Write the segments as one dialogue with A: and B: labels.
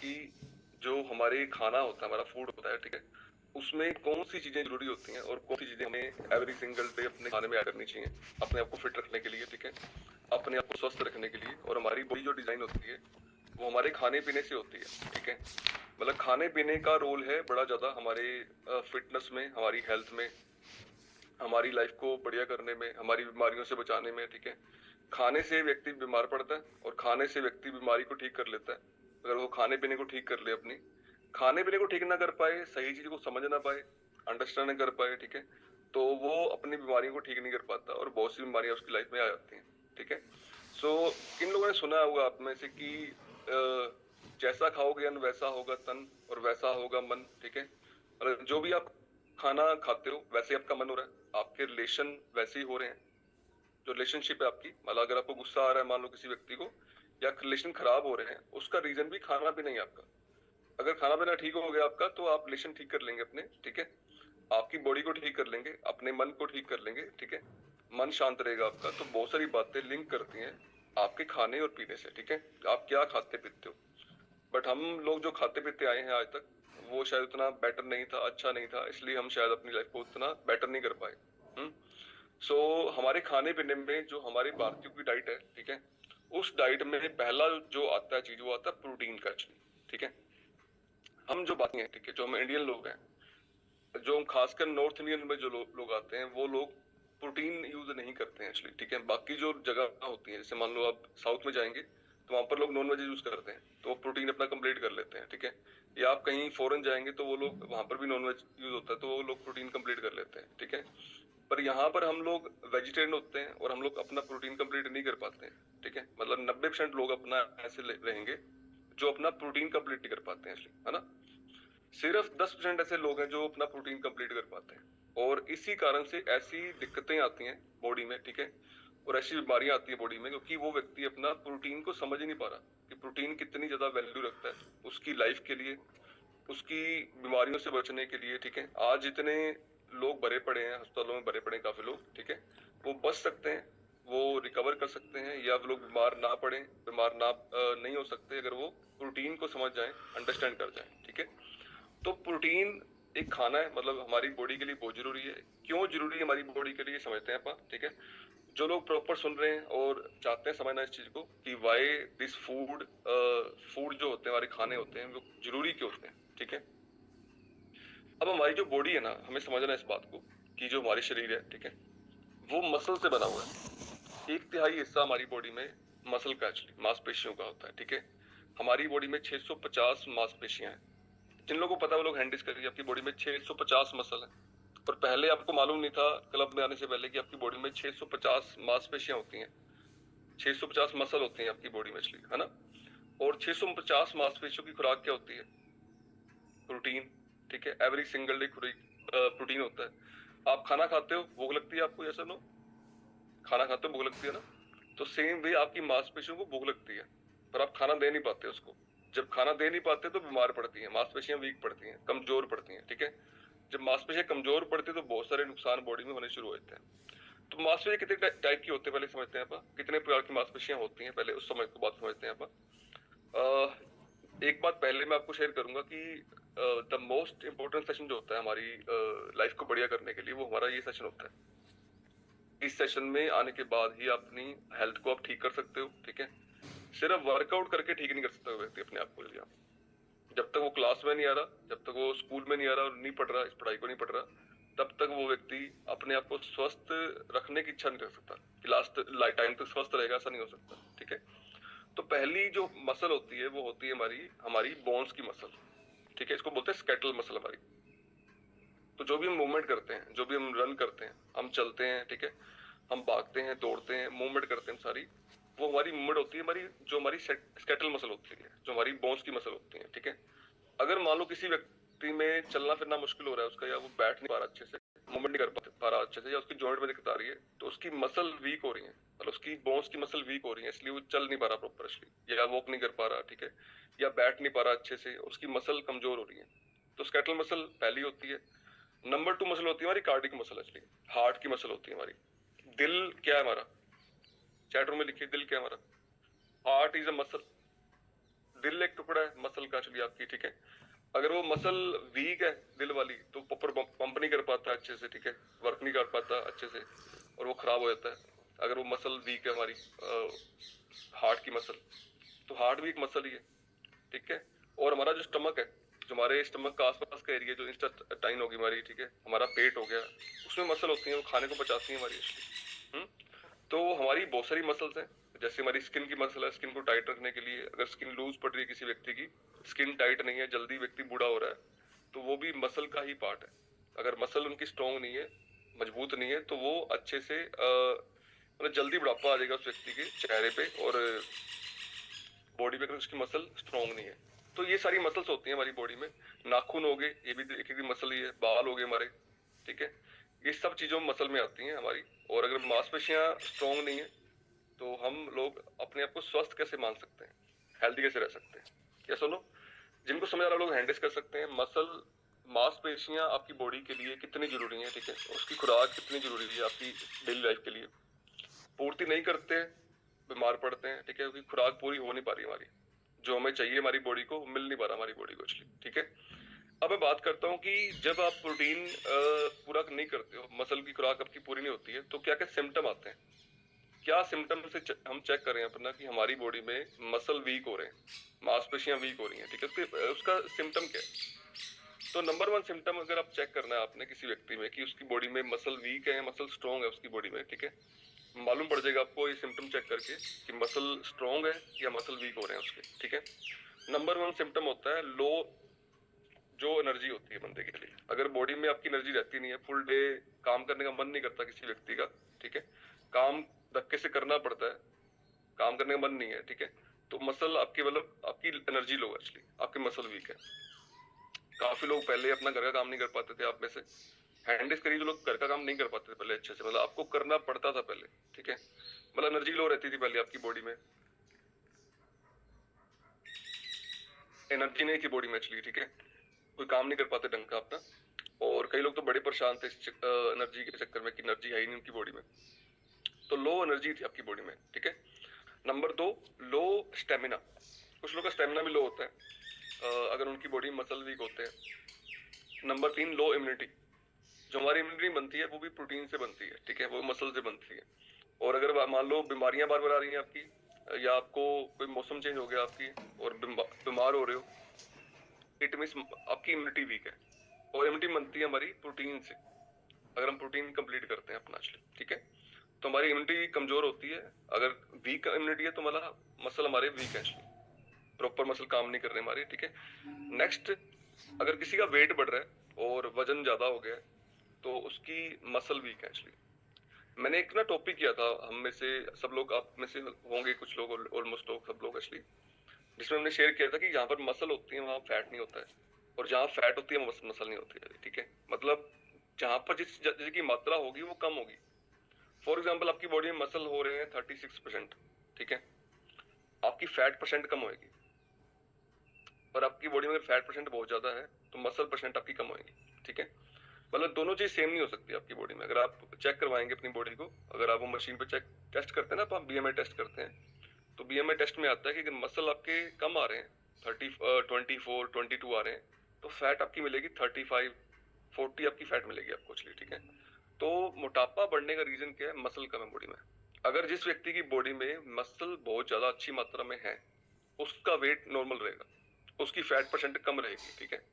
A: कि जो हमारे खाना होता है, हमारा फूड होता है, ठीक है, उसमें कौन सी चीजें जरूरी होती हैं और कौन सी चीजें हमें एवरी सिंगल डे अपने खाने में ऐड करनी चाहिए अपने आप को फिट रखने के लिए, ठीक है, अपने आप को स्वस्थ रखने के लिए। और हमारी बॉडी जो डिजाइन होती है वो हमारे खाने पीने से होती है, ठीक है। मतलब खाने पीने का रोल है बड़ा ज्यादा हमारे फिटनेस में, हमारी हेल्थ में, हमारी लाइफ को बढ़िया करने में, हमारी बीमारियों से बचाने में, ठीक है। खाने से व्यक्ति बीमार पड़ता है और खाने से व्यक्ति बीमारी को ठीक कर लेता है। अगर वो खाने पीने को ठीक कर ले, अपनी खाने पीने को ठीक ना कर पाए, सही चीज को समझ ना पाए, अंडरस्टैंड नहीं कर पाए, ठीक है, तो वो अपनी बीमारियों को ठीक नहीं कर पाता और बहुत सी बीमारियां उसकी लाइफ में आ जाती हैं, ठीक है। सो किन लोगों ने सुना होगा आप में से कि जैसा खाओगे अन्न वैसा होगा तन और वैसा होगा मन, ठीक है। और जो भी आप खाना खाते हो वैसे आपका मन हो रहा है, आपके रिलेशन वैसे ही हो रहे हैं। जो रिलेशनशिप है आपकी, मतलब अगर आपको गुस्सा आ रहा है मान लो किसी व्यक्ति को, या रिलेशन खराब हो रहे हैं, उसका रीजन भी खाना भी नहीं है आपका। अगर खाना पीना ठीक हो गया आपका तो आप रिलेशन ठीक कर लेंगे अपने, ठीक है, आपकी बॉडी को ठीक कर लेंगे, अपने मन को ठीक कर लेंगे, ठीक है। मन शांत रहेगा आपका, तो बहुत सारी बातें लिंक करती हैं आपके खाने और पीने से, ठीक है। आप क्या खाते पीते हो। बट हम लोग जो खाते पीते आए हैं आज तक, वो शायद उतना बेटर नहीं था, अच्छा नहीं था, इसलिए हम शायद अपनी लाइफ को उतना बेटर नहीं कर पाए। हम्म। सो हमारे खाने पीने में जो हमारे भारतीयों की डाइट है, ठीक है, उस डाइट में पहला जो आता है चीज वो आता है प्रोटीन का, एक्चुअली, ठीक है। हम जो बातें हैं, ठीक है, जो हम इंडियन लोग हैं, जो खासकर नॉर्थ इंडियन में जो लोग आते हैं, वो लोग प्रोटीन यूज नहीं करते हैं एक्चुअली, ठीक है। बाकी जो जगह होती है, जैसे मान लो आप साउथ में जाएंगे तो वहां पर लोग नॉन वेज यूज करते हैं, तो वो प्रोटीन अपना कंप्लीट कर लेते हैं, ठीक है। या आप कहीं फॉरेन जाएंगे तो वो लोग वहां पर भी नॉन वेज यूज होता है, तो वो लोग प्रोटीन कंप्लीट कर लेते हैं, ठीक है। पर यहाँ पर हम लोग वेजिटेरियन होते हैं और हम लोग अपना प्रोटीन कंप्लीट नहीं कर पाते हैं, ठीक है। मतलब 90% लोग अपना ऐसे रहेंगे जो अपना प्रोटीन कंप्लीट नहीं कर पाते हैं एक्चुअली, है ना। सिर्फ 10% ऐसे लोग हैं जो अपना प्रोटीन कंप्लीट कर पाते हैं, और इसी कारण से ऐसी दिक्कतें आती हैं बॉडी में, ठीक है, और ऐसी बीमारियां आती है बॉडी में, क्योंकि वो व्यक्ति अपना प्रोटीन को समझ ही नहीं पा रहा कि प्रोटीन कितनी ज्यादा वैल्यू रखता है उसकी लाइफ के लिए, उसकी बीमारियों से बचने के लिए, ठीक है। आज जितने लोग भरे पड़े हैं अस्पतालों में, भरे पड़े हैं काफी लोग, ठीक है, वो बच सकते हैं, वो रिकवर कर सकते हैं, या वो लोग बीमार ना पड़े, बीमार ना नहीं हो सकते अगर वो प्रोटीन को समझ जाएं, अंडरस्टैंड कर जाएं, ठीक है। तो प्रोटीन एक खाना है, मतलब हमारी बॉडी के लिए बहुत जरूरी है। क्यों जरूरी है हमारी बॉडी के लिए समझते हैं अपन, ठीक है। जो लोग प्रॉपर सुन रहे हैं और चाहते हैं समझना इस चीज को कि वाई दिस फूड, फूड जो होते हैं हमारे खाने होते हैं वो जरूरी क्यों होते हैं, ठीक है। अब हमारी जो बॉडी है ना, हमें समझना है इस बात को कि जो हमारी शरीर है, ठीक है, वो मसल से बना हुआ है। 1/3 हिस्सा हमारी बॉडी में मसल का, एक्चुअली मांसपेशियों का होता है, ठीक है। हमारी बॉडी में 650 मांसपेशियां हैं। जिन लोगों को पता है वो लोग हैंड करिए, आपकी बॉडी में 650 मसल है। और पहले आपको मालूम नहीं था क्लब में आने से पहले कि आपकी बॉडी में 650 मांसपेशियां होती हैं, 650 मसल होती हैं आपकी बॉडी में, एक्चुअली, है ना। और 650 मांसपेशियों की खुराक क्या होती है, प्रोटीन, ठीक है। एवरी सिंगल डे प्रोटीन होता है। आप खाना खाते हो, भूख लगती है आपको, ऐसा नो, खाना खाते हो भूख लगती है ना, तो सेम वे आपकी मांसपेशियों को भूख लगती है, पर आप खाना दे नहीं पाते उसको। जब खाना दे नहीं पाते तो बीमार पड़ती हैं, मांसपेशियां वीक पड़ती हैं, कमजोर पड़ती हैं, ठीक है। जब मांसपेशियां कमजोर पड़ती है तो बहुत सारे नुकसान बॉडी में होने शुरू होते हैं। तो मांसपेशियां कितने टाइप की होती है पहले समझते हैं आप, कितने प्रकार की मांसपेशियां होती हैं पहले उस समय को बात समझते हैं आप। एक बात पहले मैं आपको शेयर करूंगा कि द मोस्ट इंपॉर्टेंट सेशन जो होता है हमारी लाइफ को बढ़िया करने के लिए, वो हमारा ये सेशन होता है। इस सेशन में आने के बाद ही अपनी हेल्थ को आप ठीक कर सकते हो, ठीक है। सिर्फ वर्कआउट करके ठीक नहीं कर सकता व्यक्ति अपने आप को। जब तक वो क्लास में नहीं आ रहा, जब तक वो स्कूल में नहीं आ रहा और नहीं पढ़ रहा, इस पढ़ाई को नहीं पढ़ रहा, तब तक वो व्यक्ति अपने आप को स्वस्थ रखने की इच्छा नहीं रख सकता कि लास्ट लाइफ टाइम तक स्वस्थ रहेगा, ऐसा नहीं हो सकता, ठीक है। तो पहली जो मसल होती है वो होती है हमारी हमारी बोन्स की मसल, ठीक है। इसको बोलते हैं स्केटल मसल हमारी। तो जो भी हम मूवमेंट करते हैं, जो भी हम रन करते हैं, हम चलते हैं, ठीक है, हम भागते हैं, दौड़ते हैं, मूवमेंट करते हैं, सारी वो हमारी मूवमेंट होती है, हमारी जो हमारी स्केटल मसल होती है, जो हमारी बोन्स की मसल होती है, ठीक है। अगर मान लो किसी व्यक्ति में चलना फिरना मुश्किल हो रहा है उसका, या वो बैठ नहीं पा रहा अच्छे से, मूवमेंट नहीं कर पा रहा अच्छे से, या उसकी जॉइंट में दिक्कत आ रही है, तो उसकी मसल वीक हो रही है, मतलब उसकी बोन्स की मसल वीक हो रही है, इसलिए वो चल नहीं पा रहा प्रॉपर, या वॉक नहीं कर पा रहा, ठीक है, या बैठ नहीं पा रहा अच्छे से, उसकी मसल कमजोर हो रही है। तो स्केटल मसल पहली होती है। नंबर 2 मसल होती है हमारी कार्डिक मसल, एक्चुअली हार्ट की मसल होती है हमारी। दिल क्या है हमारा, चैट रूम में लिखिए, दिल क्या है हमारा। Heart is a muscle. दिल एक टुकड़ा है मसल का, होगी आपकी, ठीक है। अगर वो मसल वीक है दिल वाली तो प्रॉपर पंप नहीं कर पाता अच्छे से, ठीक है, वर्क नहीं कर पाता अच्छे से और वो खराब हो जाता है। अगर वो मसल वीक है हमारी हार्ट की मसल, तो हार्ट भी एक मसल ही है, ठीक है। और हमारा जो स्टमक है, जो हमारे स्टमक का आसपास का एरिया, जो इंस्टेस्टाइन होगी हमारी, ठीक है, हमारा पेट हो गया, उसमें मसल होती है, वो खाने को पचाती है हमारी एक्चुअली। तो हमारी बहुत सारी मसल्स हैं। जैसे हमारी स्किन की मसल है, स्किन को टाइट रखने के लिए, अगर स्किन लूज पड़ रही है किसी व्यक्ति की, स्किन टाइट नहीं है, जल्दी व्यक्ति बूढ़ा हो रहा है, तो वो भी मसल का ही पार्ट है। अगर मसल उनकी स्ट्रॉन्ग नहीं है, मजबूत नहीं है, तो वो अच्छे से मतलब जल्दी बुढ़ापा आ जाएगा उस व्यक्ति के चेहरे पे और बॉडी पे, अगर उसकी मसल स्ट्रॉन्ग नहीं है। तो ये सारी मसल्स होती हैं हमारी बॉडी में। नाखून हो गए, ये भी एक एक मसल ही है। बाल हो गए हमारे, ठीक है, ये सब चीजों मसल में आती हैं हमारी। और अगर मांसपेशियां स्ट्रॉन्ग नहीं है तो हम लोग अपने आप को स्वस्थ कैसे मान सकते हैं, हेल्दी कैसे रह सकते हैं? क्या सुनो, जिनको समझ आ रहा लोग हैंडल्स कर सकते हैं। मसल मांसपेशियां आपकी बॉडी के लिए कितनी जरूरी है, ठीक है, उसकी खुराक कितनी जरूरी है आपकी डेली लाइफ के लिए, पूर्ति नहीं करते बीमार पड़ते हैं, ठीक है, क्योंकि खुराक पूरी हो नहीं पा रही हमारी, जो हमें चाहिए हमारी बॉडी को मिल नहीं पा रहा हमारी बॉडी को एक्चुअली, ठीक है। अब मैं बात करता हूँ कि जब आप प्रोटीन पूरा नहीं करते हो, मसल की खुराक आपकी पूरी नहीं होती है, तो क्या क्या सिम्टम आते हैं, क्या सिम्टम से हम चेक कर रहे हैं अपना कि हमारी बॉडी में मसल वीक हो रहे हैं, मांसपेशियां वीक हो रही हैं, ठीक है। उसका सिम्टम क्या है? तो नंबर वन सिम्टम अगर आप चेक करना है आपने किसी व्यक्ति में कि उसकी बॉडी में मसल वीक है, मसल स्ट्रॉन्ग है उसकी बॉडी में, ठीक है, मालूम पड़ जाएगा आपको ये सिम्टम चेक करके कि मसल स्ट्रॉन्ग है या मसल वीक हो रहे हैं उसके, ठीक है। नंबर वन सिम्टम होता है लो जो एनर्जी होती है बंदे के लिए। अगर बॉडी में आपकी एनर्जी रहती नहीं है, फुल डे काम करने का मन नहीं करता किसी व्यक्ति का, ठीक है, काम धक्के से करना पड़ता है, काम करने का मन नहीं है, ठीक है, तो मसल आपकी मतलब आपकी एनर्जी लो है एक्चुअली, आपके मसल वीक है। काफी लोग पहले अपना घर का काम नहीं कर पाते थे, आप में से हैंडिस करिए, जो लोग घर का काम नहीं कर पाते थे पहले अच्छे से, मतलब आपको करना पड़ता था पहले, ठीक है, मतलब एनर्जी लो रहती थी पहले आपकी बॉडी में, एनर्जी नहीं थी बॉडी में एक्चुअली, ठीक है, कोई काम नहीं कर पाते ढंग का अपना। और कई लोग तो बड़े परेशान थे इस एनर्जी के चक्कर में कि एनर्जी है ही नहीं उनकी बॉडी में, तो लो एनर्जी थी आपकी बॉडी में, ठीक है। नंबर दो, लो स्टेमिना। कुछ लोग का स्टेमिना भी लो होता है अगर उनकी बॉडी में मसल वीक होते हैं। नंबर तीन, लो इम्यूनिटी। जो हमारी इम्यूनिटी बनती है वो भी प्रोटीन से बनती है, ठीक है, वो मसल से बनती है। और अगर मान लो बीमारियां बार बार आ रही हैं आपकी, या आपको कोई मौसम चेंज हो गया आपकी और बीमार हो रहे हो, इट मीन्स आपकी इम्यूनिटी वीक है। और इम्यूनिटी बनती है हमारी प्रोटीन से, अगर हम प्रोटीन कंप्लीट करते हैं अपना, ठीक है, तो हमारी इम्यूनिटी कमजोर होती है। अगर वीक इम्यूनिटी है तो मतलब मसल हमारे वीक है, प्रॉपर मसल काम नहीं कर रहे हमारे, ठीक है। नेक्स्ट, अगर किसी का वेट बढ़ रहा है और वजन ज्यादा हो गया है तो उसकी मसल वीक है एक्चुअली। मैंने एक ना टॉपिक किया था, हम में से सब लोग, आप में से होंगे कुछ लोग, ऑलमोस्ट लोग, सब लोग एक्चुअली, जिसमें हमने शेयर किया था कि जहाँ पर मसल होती है वहाँ फैट नहीं होता है, और जहाँ फैट होती है वहाँ मसल नहीं होती है, ठीक है। मतलब जहाँ पर जिसकी मात्रा होगी वो कम होगी। फॉर एग्जाम्पल आपकी बॉडी में मसल हो रहे हैं 36%, ठीक है, आपकी फैट परसेंट कम होगी। पर आपकी बॉडी में अगर फैट परसेंट बहुत ज्यादा है तो मसल परसेंट आपकी कम होगी, ठीक है। मतलब दोनों चीज सेम नहीं हो सकती आपकी बॉडी में। अगर आप चेक करवाएंगे अपनी बॉडी को, अगर आप वो मशीन पे चेक टेस्ट करते हैं ना, आप बीएमआई टेस्ट करते हैं, तो बीएमआई टेस्ट में आता है कि अगर मसल आपके कम आ रहे हैं, 24 22 आ रहे हैं, तो फैट आपकी मिलेगी 35 40 आपकी फैट मिलेगी आपको, चलिए, ठीक है। तो मोटापा बढ़ने का रीजन क्या है? मसल कम है बॉडी में। अगर जिस व्यक्ति की बॉडी में मसल बहुत ज्यादा अच्छी मात्रा में है, उसका वेट नॉर्मल रहेगा, उसकी फैट परसेंट कम रहेगी, ठीक है।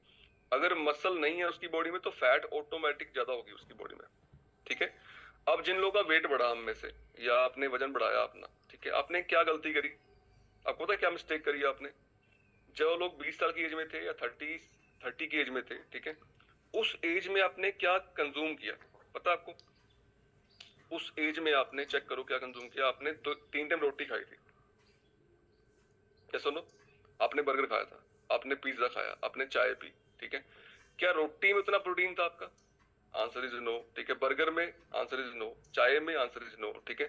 A: अगर मसल नहीं है उसकी बॉडी में तो फैट ऑटोमेटिक ज्यादा होगी उसकी बॉडी में, ठीक है। अब जिन लोगों का वेट बढ़ा हम में से, या आपने वजन बढ़ाया अपना, ठीक है, आपने क्या गलती करी? आपको पता है क्या मिस्टेक करी आपने? जो लोग 20 साल की एज में थे या 30 की एज में थे, ठीक है, उस एज में आपने क्या कंज्यूम किया पता आपको? उस एज में आपने चेक करो क्या कंज्यूम किया आपने। तो 3 टाइम रोटी खाई थी, क्या सुनो, आपने बर्गर खाया था, आपने पिज्जा खाया, आपने चाय पी, ठीक है। क्या रोटी में उतना प्रोटीन था आपका? आंसर इज नो, ठीक है। बर्गर में आंसर इज नो, चाय में आंसर इज नो, ठीक है।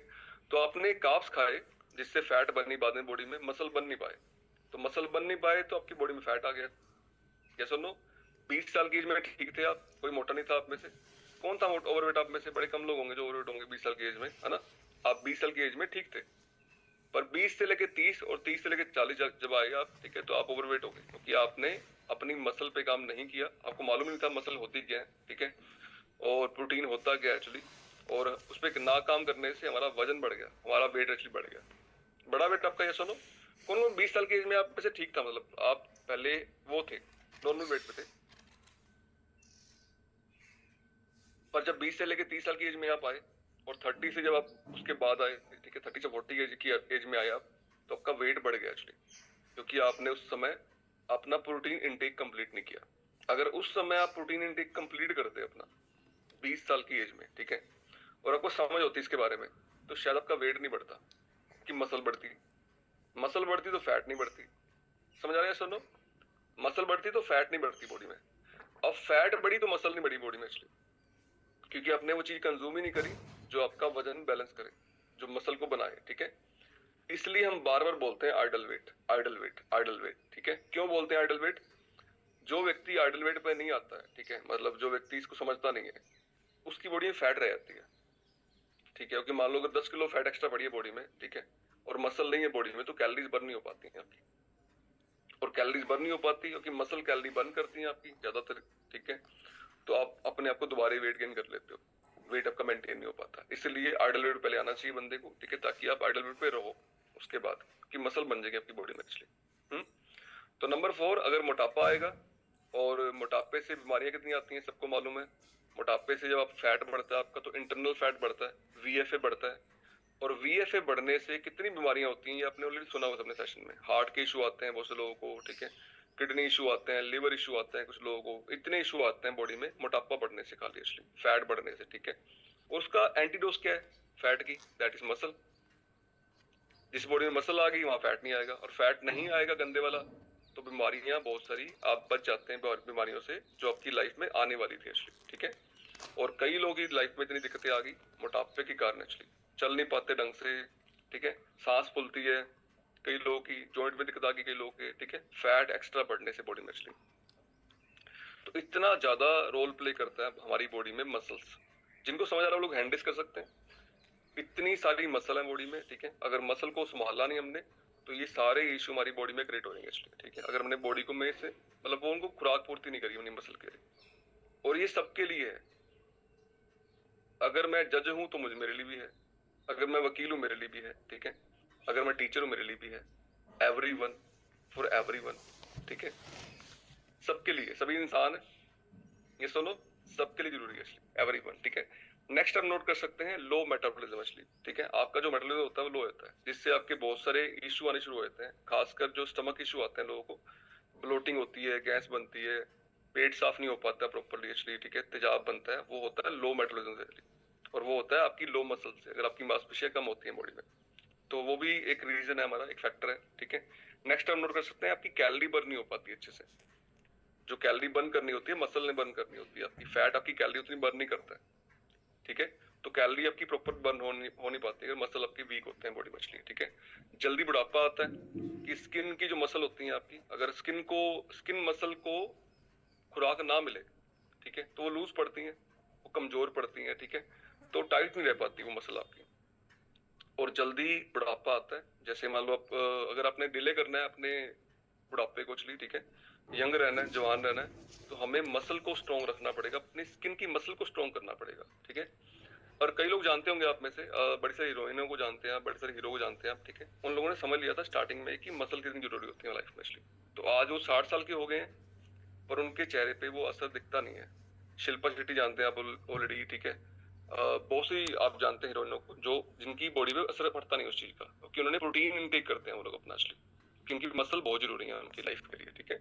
A: तो आपने कार्ब्स खाए जिससे फैट बनी, बाद में बॉडी में मसल बन नहीं पाए, तो मसल बन नहीं पाए तो आपकी बॉडी में फैट आ गया। यस और नो? 20 साल की एज में ठीक थे आप, कोई मोटा नहीं था आप में से। कौन था ओवरवेट आप में से? बड़े कम लोग होंगे जो ओवरवेट होंगे 20 साल की एज में, है ना। आप 20 साल की एज में ठीक थे, पर 20 से लेके 30 और 30 से लेके 40 जब आए आप, ठीक है, तो आप ओवरवेट हो गए, क्योंकि आपने अपनी मसल पे काम नहीं किया, आपको मालूम नहीं था मसल होती क्या है, ठीक है, और प्रोटीन होता क्या है एक्चुअली, और उस पर ना काम करने से हमारा वजन बढ़ गया, हमारा वेट एक्चुअली बढ़ गया। बड़ा वेट आपका, ये सुनो, कौन 20 साल की एज में आप पे से ठीक था, मतलब आप पहले वो थे, नॉर्मल वेट पे थे, पर जब 20 से लेके 30 साल की एज में आप आए और 30 से जब आप उसके बाद आए, ठीक है, 30 से 40 एज की एज में आए आप, तो आपका वेट बढ़ गया एक्चुअली, क्योंकि आपने उस समय अपना प्रोटीन इंटेक कंप्लीट नहीं किया। अगर उस समय आप प्रोटीन इंटेक कंप्लीट करते अपना 20 साल की एज में, ठीक है, और आपको समझ होती इसके बारे में, तो शायद आपका वेट नहीं बढ़ता, कि मसल बढ़ती। मसल बढ़ती तो फैट नहीं बढ़ती, समझ आ रहा है? सुनो, मसल बढ़ती तो फैट नहीं बढ़ती बॉडी में, अब फैट बढ़ी तो मसल नहीं बढ़ी बॉडी में एक्चुअली, क्योंकि आपने वो चीज कंज्यूम ही नहीं करी जो आपका वजन बैलेंस करे, जो मसल को बनाए, ठीक है। इसलिए हम बार बार बोलते हैं ideal weight, ideal weight, ideal weight, ठीक है। क्यों बोलते हैं आइडल वेट? जो व्यक्ति आइडल वेट पे नहीं आता है, ठीक है, मतलब जो व्यक्ति इसको समझता नहीं है, उसकी बॉडी में फैट रह जाती है, ठीक है, क्योंकि मान लो अगर 10 किलो फैट एक्स्ट्रा बढ़ी है बॉडी में, ठीक है, और मसल नहीं है बॉडी में, तो कैलोरीज बर्न नहीं हो पाती हैं आपकी, और कैलोरीज बर्न नहीं हो पाती क्योंकि मसल कैलोरी बर्न करती है आपकी ज्यादातर, ठीक है, तो आप अपने आप को दोबारा वेट गेन कर लेते हो, वेट आपका मेंटेन नहीं हो पाता। इसलिए आइडल वेट पहले आना चाहिए बंदे को, ठीक है, ताकि आप आइडल वेट पे रहो, उसके बाद की मसल बन जाएगी आपकी बॉडी में एक्चुअली। तो नंबर 4, अगर मोटापा आएगा, और मोटापे से बीमारियां कितनी आती हैं सबको मालूम है। मोटापे से जब आप फैट बढ़ता है आपका, तो इंटरनल फैट बढ़ता है, वीएफए बढ़ता है, और वीएफए बढ़ने से कितनी बीमारियां होती हैं ये आपने ऑलरेडी सुना होगा अपने सेशन में। हार्ट के इशू आते हैं बहुत से लोगों को, ठीक है, किडनी इशू आते हैं, लिवर इशू आते हैं कुछ लोगों को, इतने इशू आते हैं बॉडी में मोटापा बढ़ने से, खाली एक्चुअली फैट बढ़ने से, ठीक है। और उसका एंटीडोज क्या है फैट की? That is muscle. जिस बॉडी में मसल आ गई वहां फैट नहीं आएगा, और फैट नहीं आएगा गंदे वाला, तो बीमारियां बहुत सारी आप बच जाते हैं बीमारियों से जो आपकी लाइफ में आने वाली थी एक्चुअली, ठीक है। और कई लोगों की लाइफ में इतनी दिक्कतें आ गई मोटापे के कारण एक्चुअली, चल नहीं पाते ढंग से, ठीक है, सांस फूलती है, कई लोगों की जॉइंट में दिक्कत आ गई कई लोगों के, ठीक है, फैट एक्स्ट्रा बढ़ने से बॉडी में एक्चुअली। तो इतना ज्यादा रोल प्ले करता है हमारी बॉडी में मसल्स, जिनको समझ आ रहा है लोग हैंडल्स कर सकते हैं। इतनी सारी मसल है बॉडी में, ठीक है, अगर मसल को संभाला नहीं हमने, तो ये सारे इशू हमारी बॉडी में क्रिएट हो जाएंगे एक्चुअली, ठीक है, अगर हमने बॉडी को में से मतलब वो उनको खुराक पूर्ति नहीं करी अपनी मसल के लिए। और ये सबके लिए है, अगर मैं जज हूं तो मुझे मेरे लिए भी है, अगर मैं वकील हूं मेरे लिए भी है, ठीक है, अगर मैं टीचर हूं मेरे लिए भी है, एवरीवन, फॉर एवरीवन, ठीक है, सबके लिए, सभी इंसान है, ये सुनो, सबके लिए जरूरी है एवरीवन, ठीक है। नेक्स्ट हम नोट कर सकते हैं लो मेटाबॉलिज्म एक्चुअली, ठीक है, आपका जो मेटाबॉलिज्म होता है वो लो होता है, जिससे आपके बहुत सारे इशू आने शुरू होते हैं, खासकर जो स्टमक इशू आते हैं लोगों को, ब्लोटिंग होती है, गैस बनती है, पेट साफ नहीं हो पाता प्रॉपर्ली एक्चुअली, ठीक है, तेजाब बनता है, वो होता है लो मेटाबॉलिज्म से, और वो होता है आपकी लो मसल से, अगर आपकी मांसपेशियां कम होती हैं बॉडी में, तो वो भी एक रीजन है हमारा, एक फैक्टर है, ठीक है। नेक्स्ट हम नोट कर सकते हैं आपकी कैलोरी बर्न नहीं हो पाती अच्छे से, जो कैलोरी बर्न करनी होती है मसल ने बर्न करनी होती है, आपकी फैट आपकी कैलोरी उतनी बर्न नहीं करता है, ठीक है, तो कैलोरी आपकी प्रॉपर बर्न हो नहीं पाती है, मसल आपकी वीक होते हैं बॉडी में, ठीक है। जल्दी बुढ़ापा आता है कि स्किन की जो मसल होती है आपकी, अगर स्किन मसल को खुराक ना मिले, ठीक है, तो वो लूज पड़ती है, वो कमजोर पड़ती है, ठीक है, तो टाइट नहीं रह पाती वो मसल आपकी, और जल्दी बुढ़ापा आता है। जैसे मान लो आप अगर आपने डिले करना है अपने बुढ़ापे को चलिए, ठीक है, यंग रहना है, जवान रहना है, तो हमें मसल को स्ट्रॉन्ग रखना पड़ेगा, अपनी स्किन की मसल को स्ट्रॉन्ग करना पड़ेगा, ठीक है। और कई लोग जानते होंगे आप में से, बड़ी सारी हीरोइनों को जानते हैं, बड़े सारे हीरो को जानते हैं आप, ठीक है, उन लोगों ने समझ लिया था स्टार्टिंग में कि मसल कितनी जरूरी होती है लाइफ में इसलिए, तो आज वो 60 साल के हो गए हैं, पर उनके चेहरे पे वो असर दिखता नहीं है। शिल्पा शेट्टी जानते हैं आप ऑलरेडी, ठीक है, बहुत सी आप जानते हैं हीरोइनों को जो जिनकी बॉडी पे असर पड़ता नहीं उस चीज का, क्योंकि उन्होंने प्रोटीन इनटेक करते हैं वो लोग अपना असली, क्योंकि मसल बहुत जरूरी है उनकी लाइफ के लिए, ठीक है।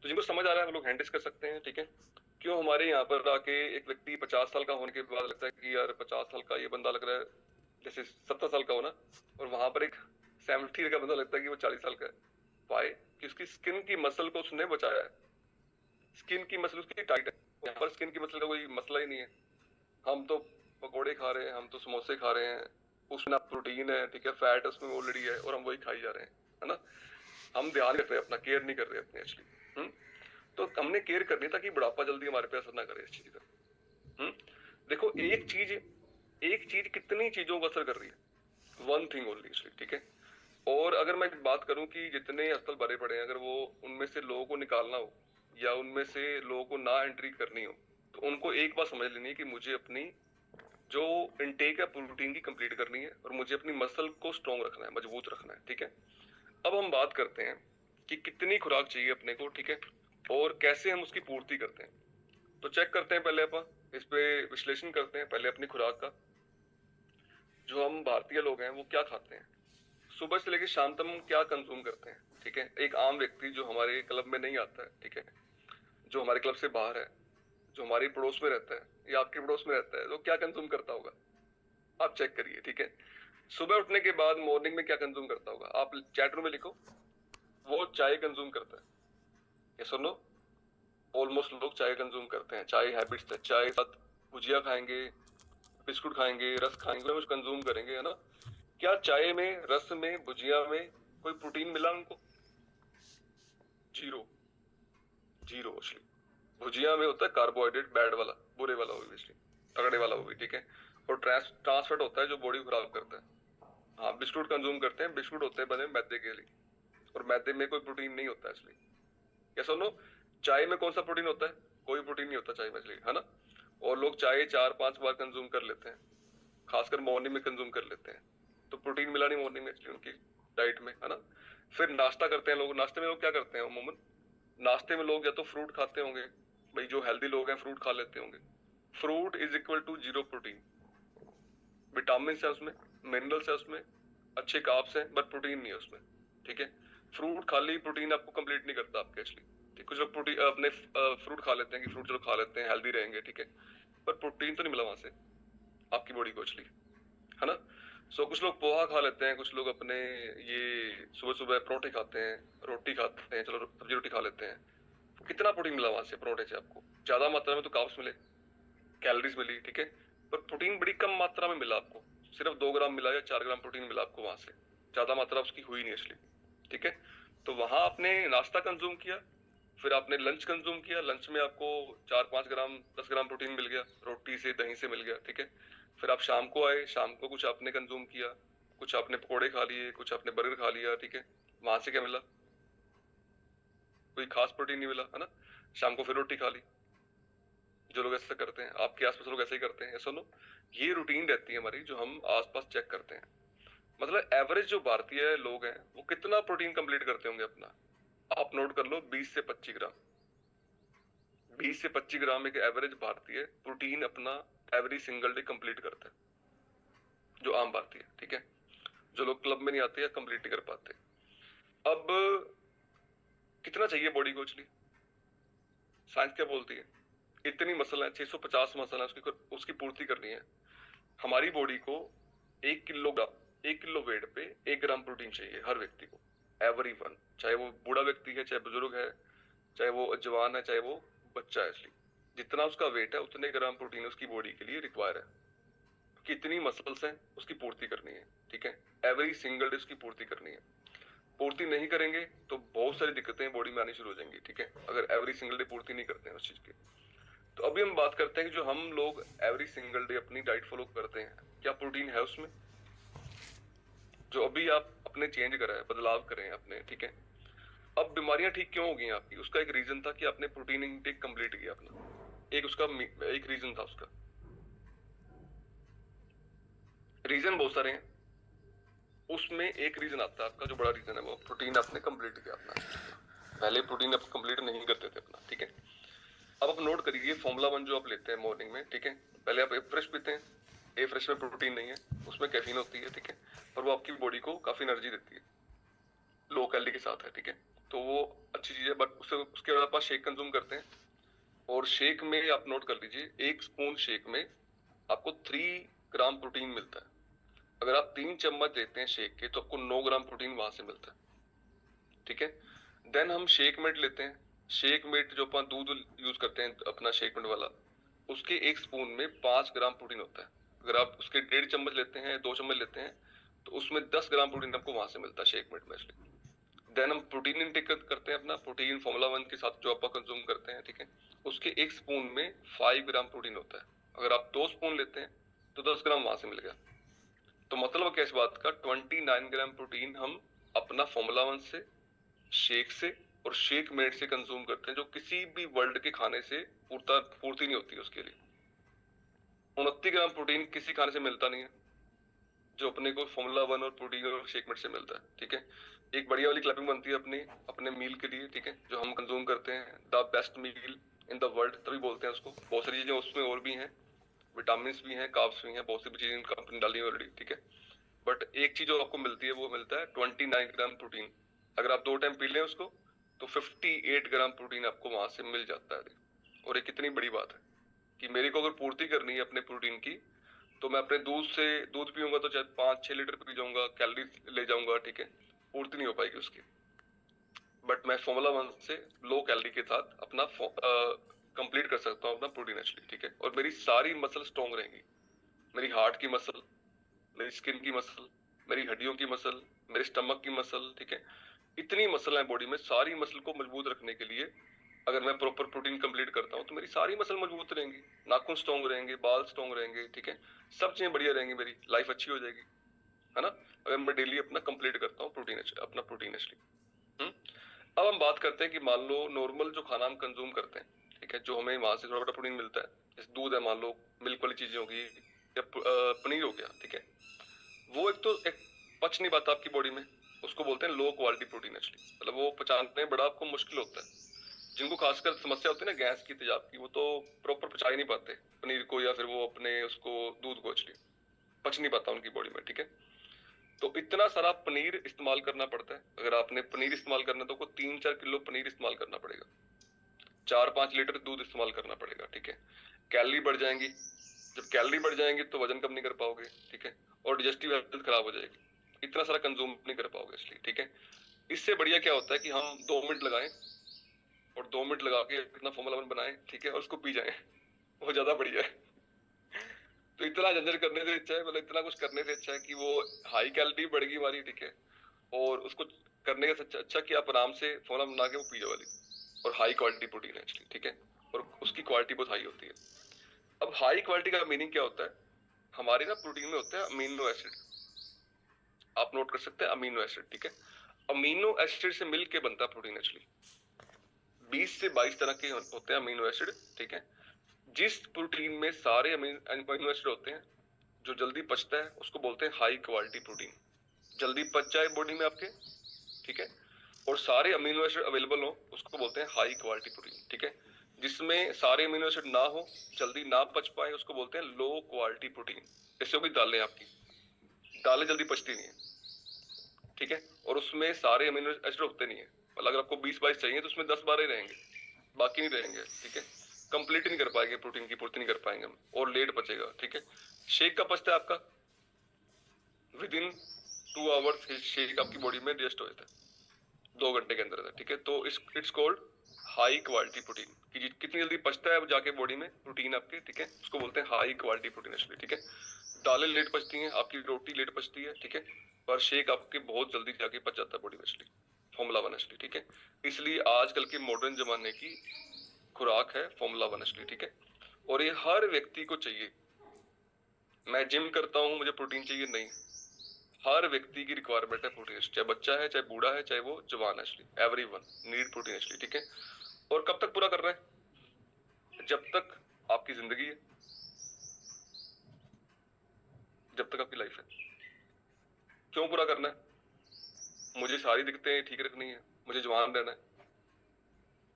A: तो जिनको समझ आ रहा है वो लोग हैंडल्स कर सकते हैं, ठीक है। क्यों हमारे यहाँ पर आके एक व्यक्ति 50 साल का होने के बाद लगता है कि यार 50 साल का ये बंदा लग रहा है जैसे 70 साल का हो ना, और वहां पर एक 70 का बंदा लगता है कि वो 40 साल का है। वाई? कि उसकी स्किन की मसल को उसने बचाया है, स्किन की मसल उसकी टाइट है, यहाँ पर स्किन की मसल का कोई मसला ही नहीं है। हम तो पकोड़े खा रहे हैं, हम तो समोसे खा रहे हैं, उसमें प्रोटीन है, ठीक है, फैट उसमें ऑलरेडी है, और हम वही खाई जा रहे हैं, है ना। हम ध्यान कर रहे हैं अपना, केयर नहीं कर रहे अपने एक्चुअली। तो हमने केयर करनी ताकि बुढ़ापा जल्दी हमारे पे असर ना करे इस चीज का। देखो एक चीज कितनी चीजों को असर कर रही है, वन थिंग ओनली, ठीक है। और अगर मैं बात करूं कि जितने अस्पताल भरे पड़े हैं, अगर वो उनमें से लोगों को निकालना हो या उनमें से लोगों को ना एंट्री करनी हो, तो उनको एक बात समझ लेनी है कि मुझे अपनी जो इनटेक है प्रोटीन की कंप्लीट करनी है और मुझे अपनी मसल को स्ट्रॉन्ग रखना है, मजबूत रखना है, ठीक है। अब हम बात करते हैं कि कितनी खुराक चाहिए अपने को, ठीक है, और कैसे हम उसकी पूर्ति करते हैं। तो चेक करते हैं पहले अपन इस पे विश्लेषण करते हैं पहले अपनी खुराक का। जो हम भारतीय लोग हैं वो क्या खाते हैं, सुबह से लेकर शाम तक हम क्या कंज्यूम करते हैं, ठीक है। एक आम व्यक्ति जो हमारे क्लब में नहीं आता है, ठीक है, जो हमारे क्लब से बाहर है, जो हमारे पड़ोस में रहता है या आपके पड़ोस में रहता है, तो क्या कंज्यूम करता होगा आप चेक करिए, ठीक है। सुबह उठने के बाद मॉर्निंग में क्या कंज्यूम करता होगा, आप चैट रूम में लिखो। वो चाय कंज्यूम करता है, ये सुनो। ऑलमोस्ट लोग चाय कंज्यूम करते हैं, चाय हैबिट्स है, चाय साथ भुजिया खाएंगे, बिस्कुट खाएंगे, रस खाएंगे, कुछ कंज्यूम करेंगे, है ना। क्या चाय में, रस में, भुजिया में कोई प्रोटीन मिला उनको? जीरो, जीरो असली। भुजिया में होता है कार्बोहाइड्रेट, बैड वाला, बुरे वाला, ऑब्वियसली तगड़े वाला वो भी, ठीक है। और ट्रांसफैट होता है जो बॉडी खराब करता है। हाँ, बिस्कुट कंज्यूम करते हैं, बिस्कुट होते हैं बने मैदे के लिए, और मैदे में कोई प्रोटीन नहीं होता है इसलिए। या सुनो, चाय में कौन सा प्रोटीन होता है? कोई प्रोटीन नहीं होता चाय में इसलिए, है ना। और लोग चाय 4-5 बार कंज्यूम कर लेते हैं, खासकर मॉर्निंग में कंज्यूम कर लेते हैं, तो प्रोटीन मिला नहीं मॉर्निंग में इसलिए उनकी डाइट में, है ना। फिर नाश्ता करते हैं लोग, नाश्ते में लोग क्या करते हैं अमूमन? नाश्ते में लोग या तो फ्रूट खाते होंगे, भाई जो हेल्दी लोग हैं फ्रूट खा लेते होंगे। Fruit is equal to zero protein. Vitamin है उसमें, मिनरल्स है उसमें, अच्छे कार्ब्स हैं, बट प्रोटीन नहीं है उसमें, ठीक है। फ्रूट खाली प्रोटीन आपको कंप्लीट नहीं करता आपके एक्चुअली, ठीक। कुछ लोग प्रोटीन अपने फ्रूट खा लेते हैं कि फ्रूट चलो खा लेते हैं हेल्दी रहेंगे, ठीक है, पर प्रोटीन तो नहीं मिला वहां से आपकी बॉडी को एक्चुअली, है ना। सो कुछ लोग पोहा खा लेते हैं, कुछ लोग अपने ये सुबह सुबह परोठे खाते हैं, रोटी खाते हैं, चलो सब्जी रोटी खा लेते हैं। कितना प्रोटीन मिला वहां से परोठे से आपको? ज्यादा मात्रा में तो कार्ब्स मिले, कैलोरीज मिली, ठीक है, पर प्रोटीन बड़ी कम मात्रा में मिला आपको। सिर्फ 2 ग्राम मिला या 4 ग्राम प्रोटीन मिला आपको वहां से, ज्यादा मात्रा उसकी हुई नहीं इसलिए, ठीक है। तो वहां आपने नाश्ता कंज्यूम किया, फिर आपने लंच कंज्यूम किया, लंच में आपको 4-5 ग्राम 10 ग्राम प्रोटीन मिल गया, रोटी से दही से मिल गया, ठीक है। फिर आप शाम को आए, शाम को कुछ आपने कंज्यूम किया, कुछ आपने पकौड़े खा लिए, कुछ आपने बर्गर खा लिया, ठीक है। वहां से क्या मिला? कोई खास प्रोटीन नहीं मिला, है ना। शाम को फिर रोटी खा ली। जो लोग ऐसा करते हैं, आपके आसपास लोग ऐसे ही करते हैं, सुनो। ये रूटीन रहती है हमारी जो हम आसपास चेक करते हैं। मतलब एवरेज जो भारतीय लोग हैं वो कितना प्रोटीन कंप्लीट करते होंगे अपना, आप नोट कर लो, 20 से 25 ग्राम। 20 से 25 ग्राम एक एवरेज भारतीय प्रोटीन अपना एवरी सिंगल डे कंप्लीट करता है, जो आम भारतीय, ठीक है। जो लोग क्लब में नहीं आते या कंप्लीट नहीं कर पाते। अब कितना चाहिए बॉडी को एक्चुअली? साइंस क्या बोलती है? इतनी मसल है, 650 मसल है, उसकी उसकी पूर्ति करनी है। हमारी बॉडी को 1 किलो वेट पे 1 ग्राम प्रोटीन चाहिए हर व्यक्ति को, एवरी वन, चाहे वो बूढ़ा व्यक्ति है, चाहे बुजुर्ग है, चाहे वो जवान है, चाहे वो बच्चा है, इसलिए जितना उसका वेट है उतने ग्राम प्रोटीन उसकी बॉडी के लिए रिक्वायर है। कितनी मसल्स हैं उसकी पूर्ति करनी है, ठीक है, एवरी सिंगल डे उसकी पूर्ति करनी है। पूर्ति नहीं करेंगे तो बहुत सारी दिक्कतें बॉडी में आनी शुरू हो जाएंगी, ठीक है, अगर एवरी सिंगल डे पूर्ति नहीं करते हैं उस चीज की। तो अभी हम बात करते हैं कि जो हम लोग एवरी सिंगल डे अपनी डाइट फॉलो करते हैं, क्या प्रोटीन है उसमें? जो अभी आप अपने चेंज करा है, बदलाव करें अपने, ठीक है। अब बीमारियां ठीक क्यों हो गई आपकी? उसका एक रीजन था कि आपने प्रोटीन इनटेक कंप्लीट किया अपना, एक उसका एक रीजन था उसका। रीजन बहुत सारे हैं, उसमें एक रीजन आता है आपका जो बड़ा रीजन है, वो प्रोटीन आपने कंप्लीट किया अपना। पहले प्रोटीन आप कंप्लीट नहीं करते थे अपना, ठीक है। अब आप नोट करिए फॉर्मूला 1 जो आप लेते हैं मॉर्निंग में, ठीक है। पहले आप ए फ्रेश पीते हैं, ए फ्रेश में प्रोटीन नहीं है, उसमें कैफीन होती है, ठीक है, पर वो आपकी बॉडी को काफी एनर्जी देती है, लो कैलोरी के साथ है, ठीक है, तो वो अच्छी चीज है। बट उसके बाद आप शेक कंज्यूम करते हैं, और शेक में आप नोट कर लीजिए 1 स्पून शेक में आपको 3 ग्राम प्रोटीन मिलता है। अगर आप 3 चम्मच लेते हैं शेक के तो आपको 9 ग्राम प्रोटीन वहां से मिलता है, ठीक है। देन हम शेक मेट लेते हैं, शेक मेट जो अपन दूध यूज करते हैं अपना शेक मेट वाला, उसके 1 स्पून में 5 ग्राम प्रोटीन होता है। अगर आप उसके 1.5 चम्मच लेते हैं, 2 चम्मच लेते हैं, तो उसमें 10 ग्राम प्रोटीन आपको वहां से मिलता है शेक मेट में इसलिए। देन हम प्रोटीन इनटेक करते हैं अपना, प्रोटीन फॉर्मूला 1 के साथ जो आप कंज्यूम करते हैं, ठीक है, उसके 1 स्पून में 5 ग्राम प्रोटीन होता है। अगर आप 2 स्पून लेते हैं तो 10 ग्राम वहां से मिल गया। तो मतलब क्या इस बात का, 29 ग्राम प्रोटीन हम अपना फॉर्मूला 1 से, शेक से और शेक मेड से कंज्यूम करते हैं, जो किसी भी वर्ल्ड के खाने से पूर्ति नहीं होती है उसके लिए। 29 ग्राम प्रोटीन किसी खाने से मिलता नहीं है जो अपने को फॉर्मूला 1 और प्रोटीन और शेक मेड से मिलता है, ठीक है। एक बढ़िया वाली क्लैपिंग बनती है अपने अपने मील के लिए, ठीक है, जो हम कंज्यूम करते हैं, the best meal in the world तभी बोलते हैं उसको। बहुत सारी चीजें उसमें और भी हैं, विटामिन भी हैं, कार्ब्स भी हैं, बहुत सी चीजें कंपनी डाली है ऑलरेडी, ठीक है। बट एक चीज जो आपको मिलती है वो मिलता है 29 ग्राम प्रोटीन। अगर आप 2 टाइम पी लें उसको तो 58 ग्राम प्रोटीन आपको वहां से मिल जाता है। और एक कितनी बड़ी बात है कि मेरे को अगर पूर्ति करनी है अपने प्रोटीन की, तो मैं अपने दूध पीऊंगा तो चाहे 5-6 लीटर पी जाऊंगा, कैलोरी ले जाऊंगा, ठीक है, पूर्ति नहीं हो पाएगी उसकी। बट मैं फॉर्मूला 1 से लो कैलोरी के साथ अपना कंप्लीट कर सकता हूँ अपना प्रोटीन एक्चुअली, ठीक है। और मेरी सारी मसल स्ट्रॉन्ग रहेंगी, मेरी हार्ट की मसल, मेरी स्किन की मसल, मेरी हड्डियों की मसल, मेरे स्टमक की मसल, ठीक है। इतनी मसल है बॉडी में, सारी मसल को मजबूत रखने के लिए अगर मैं प्रॉपर प्रोटीन कंप्लीट करता हूँ तो मेरी सारी मसल मजबूत रहेंगी, नाखून स्ट्रॉन्ग रहेंगे, बाल स्ट्रॉन्ग रहेंगे, ठीक है, सब चीजें बढ़िया रहेंगी, मेरी लाइफ अच्छी हो जाएगी, है ना, अगर मैं डेली अपना कंप्लीट करता हूँ प्रोटीन, अपना प्रोटीन एक्चुअली। अब हम बात करते हैं कि मान लो नॉर्मल जो खाना हम कंज्यूम करते हैं, ठीक है, जो हमें वहां से थोड़ा बड़ा प्रोटीन मिलता है, जैसे दूध है, मान लो मिल्क वाली चीजें होगी या पनीर हो गया, ठीक है, वो एक पच नहीं पाता आपकी बॉडी में, उसको बोलते हैं लो क्वालिटी प्रोटीन एक्चुअली, मतलब वो पचाने में बड़ा आपको मुश्किल होता है। जिनको खासकर समस्या होती है ना गैस की, तेजाब की, वो तो प्रॉपर पचा ही नहीं पाते पनीर को, या फिर वो अपने उसको दूध को एक्चुअली पच नहीं पाता उनकी बॉडी में, ठीक है। तो इतना सारा पनीर इस्तेमाल करना पड़ता है। अगर आपने पनीर इस्तेमाल करना है तो 3-4 किलो पनीर इस्तेमाल करना पड़ेगा, 4-5 लीटर दूध इस्तेमाल करना पड़ेगा, ठीक है। कैलोरी बढ़ जाएंगी, जब कैलोरी बढ़ जाएंगी तो वजन कम नहीं कर पाओगे, ठीक है, और डिजेस्टिव हेल्थ खराब हो जाएगी, इतना सारा कंज्यूम नहीं कर पाओगे इसलिए, ठीक है। इससे बढ़िया क्या होता है कि हम 2 मिनट लगाएं और 2 मिनट लगा के इतना फॉर्मूला 1 बनाएं, ठीक है, और उसको पी जाएं, वो ज्यादा बढ़िया है। तो इतना झंझट करने से अच्छा है, मतलब इतना कुछ करने से अच्छा है कि वो हाई कैलोरी बढ़ेगी हमारी, ठीक है, और उसको करने का अच्छा कि आप आराम से फॉर्मूला बना के वो पी जाओ वाली, और हाई क्वालिटी प्रोटीन है एक्चुअली, ठीक है, और उसकी क्वालिटी बहुत हाई होती है। अब हाई क्वालिटी का मीनिंग क्या होता है, हमारे ना प्रोटीन में होते हैं अमीनो एसिड, आप नोट कर सकते हैं अमीनो एसिड, ठीक है। अमीनो एसिड से मिलके बनता है प्रोटीन एक्चुअली, 20 से 22 तरह के होते हैं अमीनो एसिड, ठीक है। जिस प्रोटीन में सारे अमीनो एसिड होते हैं जो जल्दी पचता है उसको बोलते हैं हाई क्वालिटी प्रोटीन, जल्दी पच जाए बॉडी में आपके, ठीक है, और सारे अमीनो एसिड अवेलेबल हो उसको बोलते हैं हाई क्वालिटी प्रोटीन, ठीक है। जिसमें सारे अमीनो एसिड ना हो, जल्दी ना पच पाए, उसको बोलते हैं लो क्वालिटी प्रोटीन। जैसे होगी दालें, आपकी दालें जल्दी पचती नहीं है, ठीक है, और उसमें सारे अमीनो एसिड होते नहीं है, मतलब अगर आपको 20-22 चाहिए तो उसमें 10-12 ही रहेंगे, बाकी नहीं रहेंगे, ठीक है। कंप्लीट नहीं कर पाएंगे, प्रोटीन की पूर्ति नहीं कर पाएंगे हम, और लेट पचेगा, ठीक है। शेक का पचता है आपका विद इन 2 आवर्स, शेक आपकी बॉडी में डिजेस्ट हो जाता है 2 घंटे के अंदर, ठीक है। तो it's called high quality protein, कि कितनी जल्दी पचता है जाके बॉडी में प्रोटीन आपके, ठीक है, उसको बोलते हैं हाई क्वालिटी प्रोटीन एक्चुअली, ठीक है। दालें लेट पचती हैं, आपकी रोटी लेट पचती है, ठीक है, पर शेक आपके बहुत जल्दी जाके पच जाता है बॉडी में एक्चुअली, फॉर्मूला 1 एक्चुअली, ठीक है। इसलिए आजकल के मॉडर्न जमाने की खुराक है फॉर्मूला 1 एक्चुअली, ठीक है, और ये हर व्यक्ति को चाहिए। मैं जिम करता हूँ मुझे प्रोटीन चाहिए, नहीं, हर व्यक्ति की रिक्वायरमेंट है प्रोटीन, चाहे बच्चा है, चाहे बूढ़ा है, चाहे वो जवान है, actually everyone need protein actually, ठीक है। और कब तक पूरा कर रहा है, जब तक आपकी जिंदगी है, जब तक आपकी लाइफ है। क्यों पूरा करना है, मुझे सारी दिक्कतें ठीक रखनी है, मुझे जवान रहना है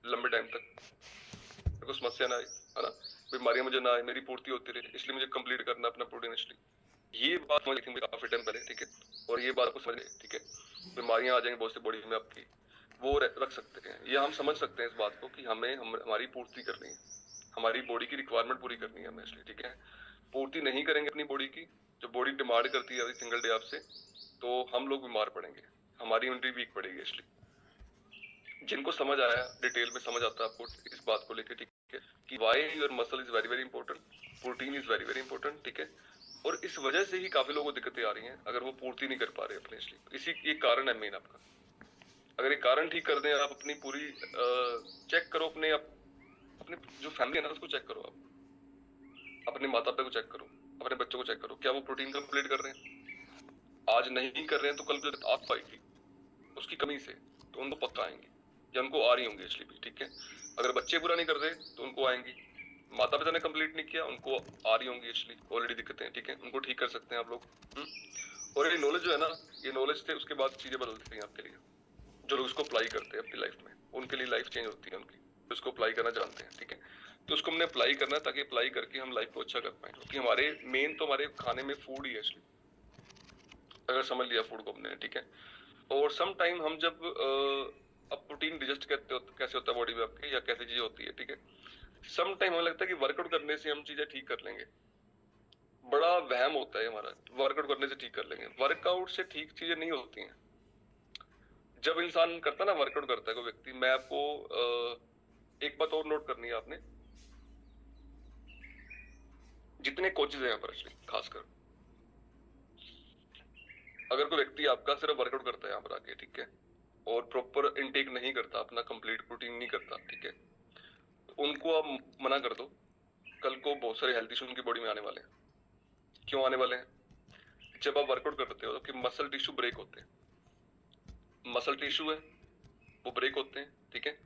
A: लंबे टाइम तक, मेरे को समस्या ना आए, है ना, बीमारियां मुझे ना आए, मेरी पूर्ति होती रहे, इसलिए मुझे कंप्लीट करना अपना प्रोटीन एक्चुअली। ये बात समझ थी मुझे काफी टाइम पहले, ठीक है, और ये बात को समझ, ठीक है, बीमारियां आ जाएंगी बहुत सी बॉडी में आपकी, वो रख सकते हैं, ये हम समझ सकते हैं इस बात को कि हमारी पूर्ति करनी है, हमारी बॉडी की रिक्वायरमेंट पूरी करनी है हमें इसलिए, ठीक है। पूर्ति नहीं करेंगे अपनी बॉडी की, जो बॉडी डिमांड करती है एवरी सिंगल डे आपसे, तो हम लोग बीमार पड़ेंगे, हमारी इम्यूनिटी वीक पड़ेगी इसलिए। जिनको समझ आया, डिटेल में समझ आता है आपको इस बात को लेकर, ठीक है, कि why your muscle is very very important, protein is very very important, ठीक है। और इस वजह से ही काफी लोगों को दिक्कतें आ रही हैं अगर वो पूर्ति नहीं कर पा रहे अपने, इसलिए इसी ये कारण है मेन आपका। अगर ये कारण ठीक कर दें आप, अपनी पूरी चेक करो अपने जो फैमिली है ना उसको चेक करो, आप अपने माता पिता को चेक करो, अपने बच्चों को चेक करो, क्या वो प्रोटीन कंप्लीट कर रहे हैं, आज नहीं कर रहे हैं तो कल आप पाएगी, उसकी कमी से, तो उनको पक्का आएंगी या उनको आ रही होंगी एक्चुअली भी, ठीक है। अगर बच्चे पूरा नहीं कर रहे तो उनको आएंगी, माता पिता ने कंप्लीट नहीं किया उनको आ रही होंगी एक्चुअली ऑलरेडी दिक्कतें, ठीक है, उनको ठीक कर सकते हैं आप लोग। और ये नॉलेज जो है ना, ये नॉलेज से उसके बाद चीजें बदलती हैं आपके लिए। जो लोग उसको अप्लाई करते हैं अपनी लाइफ में, उनके लिए लाइफ चेंज होती है उनकी, जो उसको अप्लाई करना जानते हैं, ठीक है। तो उसको हमने अप्लाई करना है ताकि अप्लाई करके हम लाइफ को अच्छा कर पाए, क्योंकि हमारे मेन तो हमारे खाने में फूड ही है एक्चुअली, अगर समझ लिया फूड को हमने, ठीक है। और सम टाइम हम जब अब प्रोटीन डिजेस्ट करते हो कैसे होता है बॉडी में आपके, या कैसी चीजें होती है, ठीक है। सम टाइम हमें लगता है कि वर्कआउट करने से हम चीजें ठीक कर लेंगे, बड़ा वहम होता है हमारा, वर्कआउट करने से ठीक कर लेंगे। वर्कआउट से ठीक चीजें नहीं होती हैं। जब इंसान करता है ना, वर्कआउट करता है कोई व्यक्ति, मैं आपको एक बात और नोट करनी है आपने, जितने कोचेज हैं यहाँ पर एक्चुअली खासकर, अगर कोई व्यक्ति आपका सिर्फ वर्कआउट करता है यहाँ पर आके, ठीक है, और प्रॉपर इनटेक नहीं करता, अपना कंप्लीट प्रोटीन नहीं करता, ठीक है, तो उनको आप मना कर दो, कल को बहुत सारे हेल्थ इश्यूज उनकी बॉडी में आने वाले हैं। क्यों आने वाले हैं? जब आप वर्कआउट करते हो तो मसल टिश्यू ब्रेक होते हैं, मसल टिश्यू है वो ब्रेक होते हैं, ठीक है,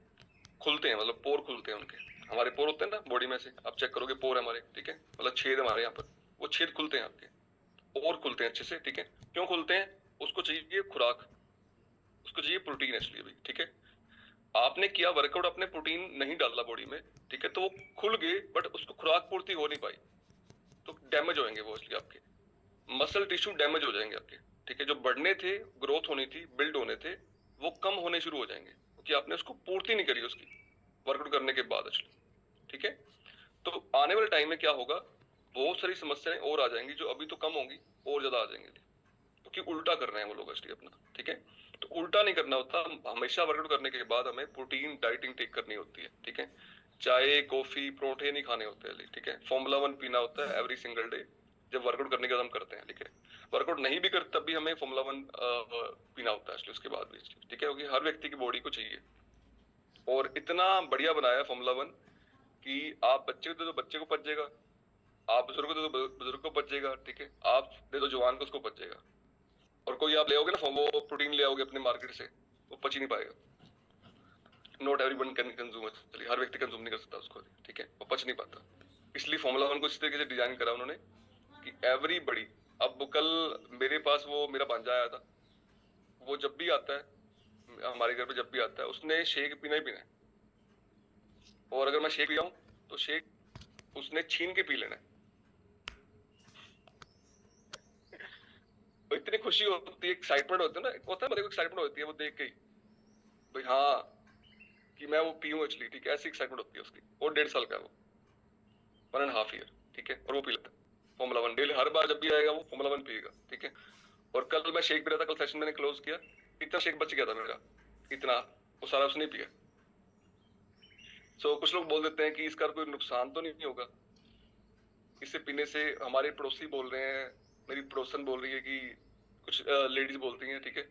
A: खुलते हैं, मतलब पोर खुलते हैं उनके। हमारे पोर होते हैं ना बॉडी में से, आप चेक करोगे पोर है हमारे, ठीक है, मतलब छेद हमारे यहाँ पर, वो छेद खुलते हैं आपके, और खुलते हैं अच्छे से, ठीक है। क्यों खुलते हैं? उसको चाहिए खुराक, उसको चाहिए प्रोटीन एक्चुअली अभी, ठीक है। आपने किया वर्कआउट, आपने प्रोटीन नहीं डाला बॉडी में, ठीक है, तो वो खुल गए बट उसको खुराक पूर्ति हो नहीं पाई, तो डैमेज होंगे वो इसलिए, आपके मसल टिश्यू डैमेज हो जाएंगे आपके, ठीक है। जो बढ़ने थे, ग्रोथ होनी थी, बिल्ड होने थे, वो कम होने शुरू हो जाएंगे, क्योंकि आपने उसको पूर्ति नहीं करी उसकी वर्कआउट करने के बाद एक्चुअली, ठीक है। तो आने वाले टाइम में क्या होगा, बहुत सारी समस्याएं और आ जाएंगी, जो अभी तो कम होंगी और ज्यादा आ जाएंगी, क्योंकि उल्टा कर रहे हैं वो लोग एक्चुअली अपना, ठीक है। तो उल्टा नहीं करना होता, हमेशा वर्कआउट करने के बाद हमें प्रोटीन डाइटिंग टेक करनी होती है, ठीक है। चाय कॉफी परोठे नहीं खाने होते हैं, ठीक है। फॉर्मूला 1 पीना होता है एवरी सिंगल डे, जब वर्कआउट करने के बाद हम करते हैं, ठीक है। वर्कआउट नहीं भी करते तब भी हमें फॉर्मूला 1 पीना होता है एक्चुअली उसके बाद भी, ठीक है, क्योंकि हर व्यक्ति की बॉडी को चाहिए। और इतना बढ़िया बनाया है फॉर्मूला 1 कि आप बच्चे को दे दो बच्चे को पच जाएगा, आप बुजुर्ग को दे दो बुजुर्ग को पच जाएगा, ठीक है, आप दे दो जवान को उसको पच जाएगा। और कोई आप ले आओगे ना वो प्रोटीन ले आओगे अपने मार्केट से, वो पच ही नहीं पाएगा। नॉट एवरीवन कैन कंज्यूम, चलिए हर व्यक्ति कंज्यूम नहीं कर सकता उसको, ठीक है, वो पच नहीं पाता। इसलिए फॉर्मूला 1 को इस तरीके से डिजाइन करा उन्होंने कि एवरीबॉडी, अब कल मेरे पास वो मेरा भांजा आया था, वो जब भी आता है हमारे घर पे, जब भी आता है उसने शेक पीना ही पीना है, और अगर मैं शेक पिया हूं तो शेक उसने छीन के पी लेना है। तो इतनी खुशी होती है, एक्साइटमेंट होती है ना, होता है मेरे को एक्साइटमेंट होती है वो देख के ही, भाई हाँ कि मैं वो पीऊं एक्चुअली, ठीक है, ऐसी एक्साइटमेंट होती है उसकी। और 1.5 साल का है वो, 1.5 ईयर, ठीक है, और वो पी लेता है फॉर्मूला 1 डेली, हर बार जब भी आएगा वो फॉर्मूला 1 पिएगा, ठीक है। और कल मैं शेक पी रहा था, कल सेशन मैंने क्लोज किया, इतना शेक बच गया था मेरा, इतना, वो सारा उसने पिया। सो कुछ लोग बोल देते हैं कि इसका कोई नुकसान तो नहीं होगा, इससे पीने से। हमारे पड़ोसी बोल रहे हैं, मेरी पड़ोसन बोल रही है कि, कुछ लेडीज बोलती हैं, ठीक है,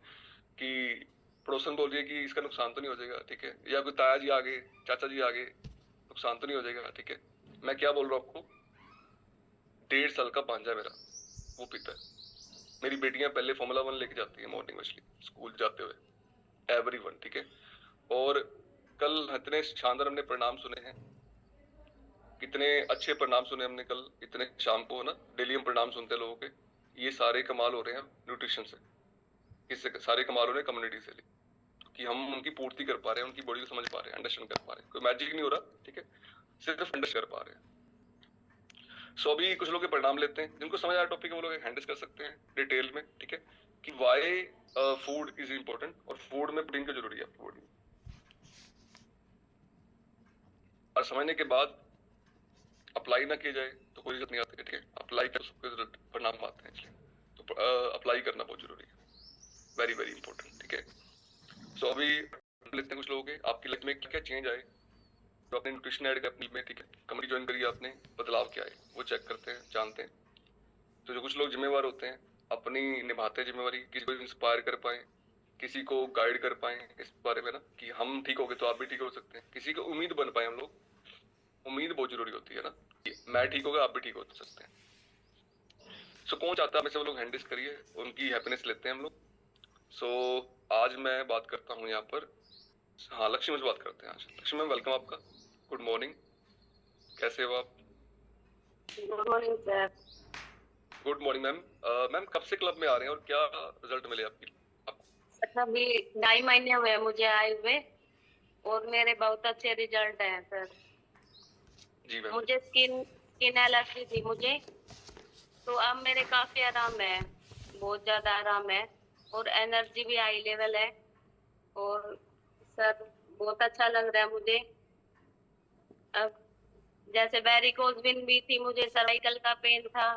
A: कि पड़ोसन बोल रही है कि इसका नुकसान तो नहीं हो जाएगा, ठीक है, या कोई ताया जी आगे, चाचा जी आगे, नुकसान तो नहीं हो जाएगा, ठीक है। मैं क्या बोल रहा हूँ आपको, 1.5 साल का भांजा मेरा, वो पीता है। मेरी बेटियां पहले फॉर्मूला 1 लेके जाती है मॉर्निंग में स्कूल जाते हुए, एवरीवन, ठीक है। और कल इतने शानदार हमने परिणाम सुने हैं, कितने अच्छे परिणाम सुने हमने कल, इतने शाम को ना, डेली हम परिणाम सुनते हैं लोगों के। ये सारे कमाल हो रहे हैं न्यूट्रिशन से, इससे सारे कमाल हो रहे हैं कम्युनिटी से, कि हम उनकी पूर्ति कर पा रहे हैं, उनकी बॉडी को समझ पा रहे हैं, अंडरस्टैंड कर पा रहे हैं। कोई मैजिक नहीं हो रहा, ठीक है, सिर्फ अंडरस्टैंड कर पा रहे हैं। सो अभी कुछ लोग के परिणाम लेते हैं, जिनको समझ आया टॉपिक है वो लोग हैंडल कर सकते हैं डिटेल में, ठीक है, कि वाई फूड इज इंपॉर्टेंट, और फूड में प्रोटीन क्यों जरूरी है आपकी बॉडी में। और समझने के बाद अप्लाई ना किया जाए तो कोई रिजल्ट नहीं आती, ठीक है, अप्लाई कर सबके रिजल्ट परिणाम आते हैं, इसलिए तो अप्लाई करना बहुत जरूरी है, वेरी वेरी इंपॉर्टेंट, ठीक है। सो अभी लेते हैं कुछ लोगों के, आपकी लाइफ में क्या क्या चेंज आए, तो आपने न्यूट्रिशन ऐड किया अपनी में, ठीक है, कम्युनिटी ज्वाइन करी आपने, बदलाव क्या है वो चेक करते हैं, जानते हैं। तो जो कुछ लोग जिम्मेवार होते हैं, अपनी निभाते हैं जिम्मेवारी, किसी को इंस्पायर कर पाए, किसी को गाइड कर पाए इस बारे में ना, कि हम ठीक हो गए तो आप भी ठीक हो सकते हैं, किसी को उम्मीद बन पाए हम लोग। उम्मीद बहुत जरूरी होती है ना, मैं ठीक हो गया आप भी ठीक हो सकते हैं। सो कौन चाहता है हमें सब लोग हैंडल करिए, उनकी हैप्पीनेस लेते हैं हम लोग। सो आज मैं बात करता हूँ यहाँ पर। हाँ, लक्ष्मी से बात करते हैं आज। लक्ष्मी मैम, वेलकम आपका। गुड मॉर्निंग, कैसे हो आप?
B: Good morning sir.
A: Good morning ma'am. Ma'am कब से क्लब में आ रहे हैं और क्या रिजल्ट मिले आपको?
B: अभी 2.5 महीने हुए मुझे आए हुए और मेरे बहुत अच्छे रिजल्ट हैं सर।
A: जी मैम।
B: मुझे स्किन स्किन एलर्जी थी मुझे, तो अब मेरे काफी आराम है, बहुत ज्यादा आराम है और एनर्जी भी हाई लेवल है। और सर बहुत अच्छा लग रहा है मुझे। अब जैसे वेरिकोज वेन भी थी मुझे, सर्वाइकल का पेन था,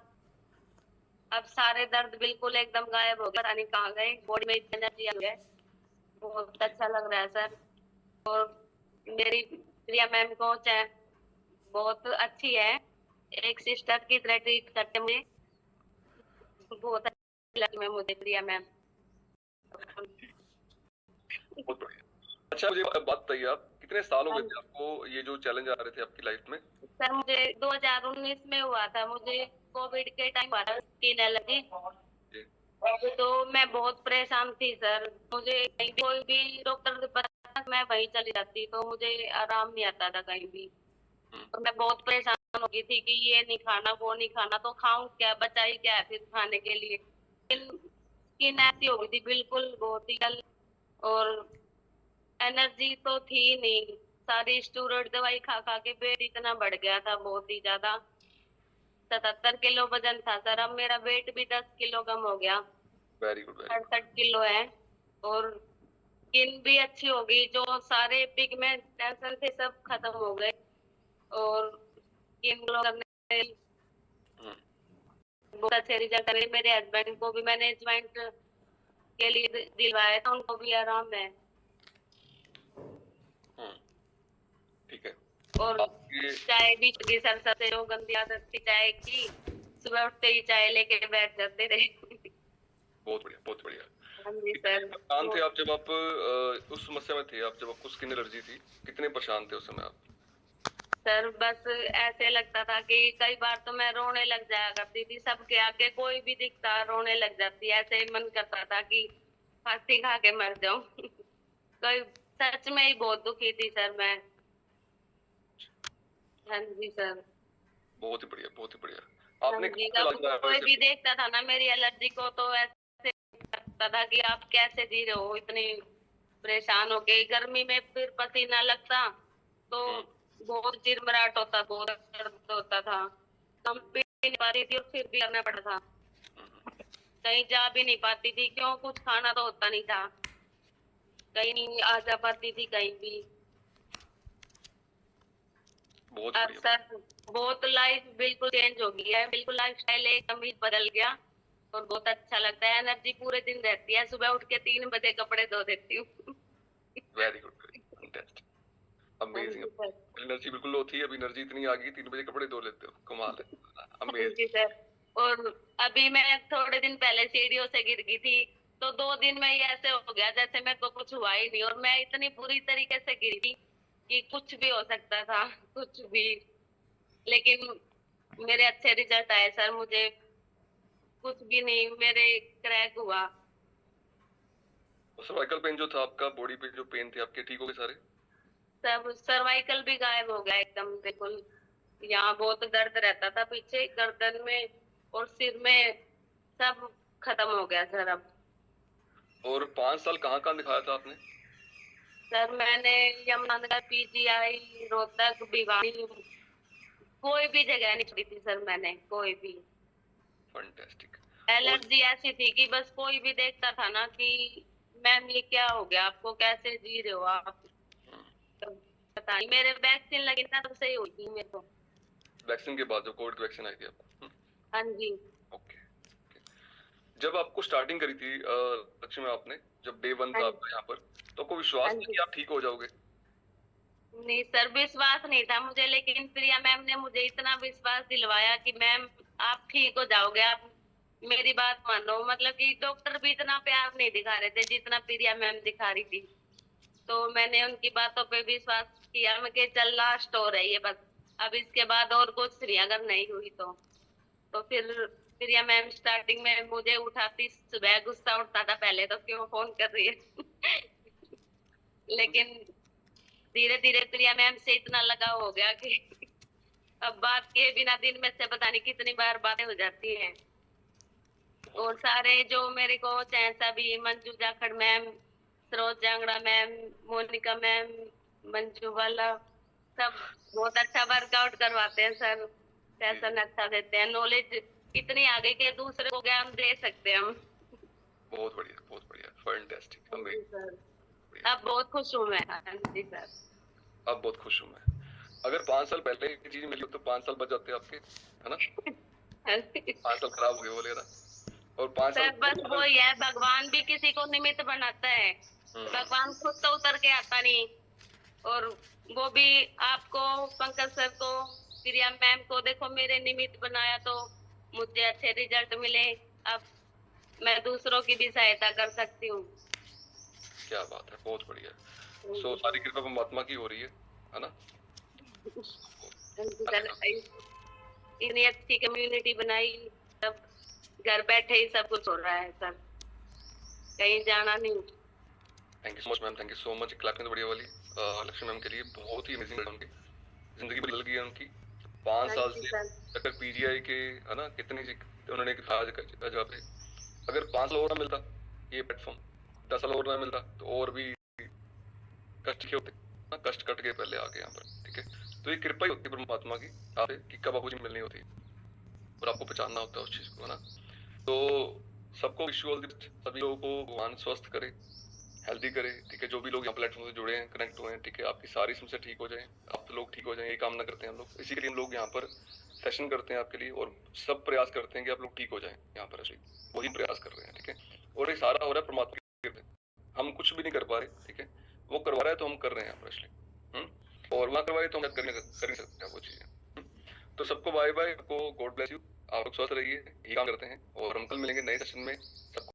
B: अब सारे दर्द बिल्कुल एकदम गायब हो गए, पता नहीं कहाँ गए, बॉडी में एनर्जी आ गई। बहुत
A: जी।
B: अच्छा लग रहा है सर। और मेरी प्रिया मैम कोच है, बहुत अच्छी है, एक सिस्टर की तरह ट्रीट करते मुझे, बहुत अच्छी लगी मैं मुझे प्रिया मैम।
A: बहुत बढ़िया। अच्छा, मुझे बात बताइए, आप कितने साल हो गए थे आपको ये जो चैलेंज आ रहे थे आपकी लाइफ में?
B: सर मुझे 2019 में हुआ था, मुझे कोविड के टाइम हुआ था स्किन एलर्जी।
A: जी।
B: तो मैं बहुत परेशान थी सर, मुझे कहीं कोई भी डॉक्टर से बताता मैं वहीं चली जाती, तो मुझे आराम नहीं आता था कहीं भी।
A: हम्म।
B: और मैं बहुत परेशान हो गई थी कि ये नहीं खाना वो नहीं खाना, तो खाऊं क्या, बचा ही क्या है फिर खाने के लिए। स्किन ऐसी हो गई थी बिल्कुल बहुत ही डल, और एनर्जी तो थी नहीं, सारी स्टूडेंट दवाई खा खा के पेट इतना बढ़ गया था, बहुत ही ज्यादा। 77 किलो वजन था सर, अब मेरा वेट भी 10 किलो कम हो गया,
A: very good, very good.
B: 68 kilo है। और स्किन भी अच्छी हो गई, जो सारे पिगमेंट टेंशन थे सब खत्म हो गए। और स्किन ग्लो करने
A: हम्म।
B: बहुत अच्छे रिजल्ट रहे। मेरे हस्बैंड को भी मैनेजमेंट के लिए दिलवाया था, उनको भी आराम है।
A: हम्म। ठीक है।
B: और
A: आपके
B: चाय भी छोड़ी सर, सबसे जो गंदी आदत थी चाय की, सुबह उठते ही चाय लेके बैठ जाते थे।
A: बहुत बढ़िया, बहुत बढ़िया।
B: हाँ जी
A: कितने
B: सर।
A: परेशान थे आप जब आप उस समस्या में थे, आप जब आपको स्किन एलर्जी थी? कितने परेशान थे उस समय आप?
B: सर बस ऐसे लगता था कि कई बार तो मैं रोने लग जाया करती थी, सबके आगे कोई भी दिखता रोने लग जाती, ऐसे ही मन करता था कि फांसी खा के मर जाऊं। कोई सच में ही बहुत दुखी थी सर मैं। हाँ जी सर।
A: बहुत ही बढ़िया, बहुत ही बढ़िया।
B: हाँ
A: आपने
B: जी,
A: कहाँ से
B: अब
A: इलाज कराया
B: कोई
A: वैसे
B: भी
A: भी?
B: देखता था ना मेरी एलर्जी को, तो ऐसे लगता था कि आप कैसे जी रहे हो, इतनी परेशान हो गई। गर्मी में फिर पसीना लगता तो
A: हम्म।
B: बहुत चिरमराट होता, बहुत दर्द होता था, हम पी नहीं पाती थी और फिर भी करना पड़ता था। कहीं जा भी नहीं पाती थी, क्यों, कुछ खाना तो होता नहीं था, कहीं नहीं आ जा पाती थी कहीं भी।
A: बहुत
B: अब
A: बढ़िया।
B: सर बहुत लाइफ बिल्कुल चेंज हो गई है, बिल्कुल लाइफ स्टाइल एकदम ही बदल गया। और बहुत अच्छा लगता है, एनर्जी पूरे दिन रहती है, सुबह उठ के 3 बजे कपड़े धो देती हूँ।
A: वेरी गुड, वेरी फैंटास्टिक,
B: हाँ
A: अमेजिंग।
B: जी सर।
A: एनर्जी बिल्कुल लो थी, अब एनर्जी इतनी आ गई, 3 बजे कपड़े धो लेते हो, कमाल है।
B: हाँ
A: अमेजिंग।
B: जी सर। और अभी मैं थोड़े दिन पहले सीढ़ियों से गिर गई थी, तो 2 दिन में ही ऐसे हो गया जैसे मेरे को कुछ हुआ ही नहीं, और मैं इतनी बुरी तरीके से गिरी थी कि कुछ भी हो सकता था, कुछ भी। लेकिन मेरे अच्छे रिजल्ट आए सर, मुझे कुछ भी नहीं, मेरे क्रैक हुआ।
A: सर्वाइकल पेन जो था आपका, बॉडी पे जो पेन थे आपके, ठीक हो गए सारे?
B: सब सर्वाइकल भी गायब हो गया एकदम बिल्कुल। यहाँ बहुत दर्द रहता था पीछे गर्दन में और सिर में, सब खत्म हो गया सर अब।
A: और 5 साल कहाँ कहाँ दिखाया था आपने?
B: सर मैंने यमुनानगर, पीजीआई, रोहतक, भिवानी, कोई भी जगह नहीं छोड़ी थी सर मैंने, कोई भी।
A: फैंटास्टिक। और
B: एलर्जी ऐसी थी कि बस कोई भी देखता था ना कि मैम ये क्या हो गया आपको, कैसे जी रहे हो आप, तो पता नहीं, मेरे वैक्सीन लगी ना तब से ही हुई थी मेरे को।
A: वैक्सीन के बाद जो कोविड की वैक्सीन आई थी आपको?
B: हाँ जी।
A: ओके। जब आपको स्टार्टिंग करी थी लक्ष्मी में, आपने जब डे 1
B: हाँ
A: था
B: जी।
A: आपका यहाँ पर, तो आपको
B: हाँ
A: विश्वास नहीं
B: जी।
A: कि आप ठीक हो जाओगे?
B: नहीं सर, विश्वास नहीं था मुझे, लेकिन प्रिया मैम ने मुझे इतना विश्वास दिलवाया कि मैम आप ठीक हो जाओगे, आप मेरी बात मानो। मतलब कि डॉक्टर भी इतना प्यार नहीं दिखा रहे थे जितना प्रिया मैम दिखा रही थी। तो मैंने उनकी बातों पे विश्वास किया, मैं कि चल लास्ट हो रही है बस, अब इसके बाद और कुछ नहीं, अगर नहीं हुई तो फिर प्रिया मैम स्टार्टिंग में मुझे उठाती, सुबह गुस्सा उठता था पहले तो, क्यों फोन कर रही है। लेकिन धीरे धीरे प्रिया मैम से इतना लगाव हो गया कि अब बात के बिना दिन में से पता नहीं कितनी बार बातें हो जाती हैं। और सारे जो मेरे कोच हैं सभी, Manju Jakhar ma'am, Saroj Jangra ma'am, Monica ma'am, Manju वाला, सब बहुत अच्छा वर्कआउट करवाते हैं सर। सेशन अच्छा देते हैं, नॉलेज इतनी आगे के दूसरे को ज्ञान दे सकते हैं हम।
A: बहुत बढ़िया, फैंटास्टिक, अमेजिंग।
B: सर अब बहुत खुश हूँ मैं। हाँ जी सर।
A: अब बहुत खुश हूँ मैं। अगर 5 साल पहले ये चीज मिली हो तो 5 साल बच जाते आपके, है ना? 5 साल खराब हो गए बोले ना। और 5 साल
B: सर बस वही है, भगवान भी किसी को निमित्त बनाता है, भगवान खुद तो उतर के आता नहीं। और वो भी आपको, पंकज सर को, प्रिया मैम को देखो मेरे निमित्त बनाया तो मुझे अच्छे रिजल्ट मिले। अब मैं दूसरों की भी सहायता कर सकती हूँ।
A: क्या बात है, बहुत बढ़िया। सो सारी कृपा परमात्मा की हो रही है ना?
B: इतनी अच्छी कम्युनिटी बनाई, सब घर बैठे ही सब कुछ हो रहा है सर, कहीं जाना नहीं।
A: Thank you so much ma'am, thank you so much. Clap में बढ़िया वाली लक्ष्मी मैम के लिए, बहुत ही अमेजिंग उनकी जिंदगी बदल गई है उनकी। 5 साल से अगर पीजीआई के, है ना, कितनी उन्होंने आज जगह पे, अगर 5 साल और ना मिलता ये प्लेटफॉर्म, 10 साल और ना मिलता तो और भी कष्ट के होते, कष्ट कट के पहले आ गए यहाँ पर, ठीक है? तो ये कृपा ही होती है परमात्मा की आप कि कब आपको मिलनी होती है और आपको पहचानना होता है उस चीज को, है ना? तो सबको wish you all the best, सभी लोगों को भगवान स्वस्थ करे, हेल्दी करे, ठीक है? जो भी लोग यहाँ प्लेटफॉर्म से जुड़े हैं, कनेक्ट हुए हैं, ठीक है? आपकी सारी समस्या ठीक हो जाए, आप लोग ठीक हो जाए, यही कामना करते हैं हम लोग। इसी के लिए हम लोग यहाँ पर सेशन करते हैं आपके लिए, और सब प्रयास करते हैं कि आप लोग ठीक हो जाएं यहाँ पर, वही प्रयास कर रहे हैं, ठीक है? और ये सारा हो रहा है परमात्मा की कृपा से। हम कुछ भी नहीं कर पा रहे, ठीक है? वो करवा रहा है तो हम कर रहे हैं यहाँ पर, और वहाँ करवाए तो हम कर नहीं सकते वो चीजें। तो सबको बाय बाय, आपको गॉड ब्लेस यू, आप लोग स्वस्थ रहिए, यही काम करते हैं, और हम कल मिलेंगे नए सेशन में। सबको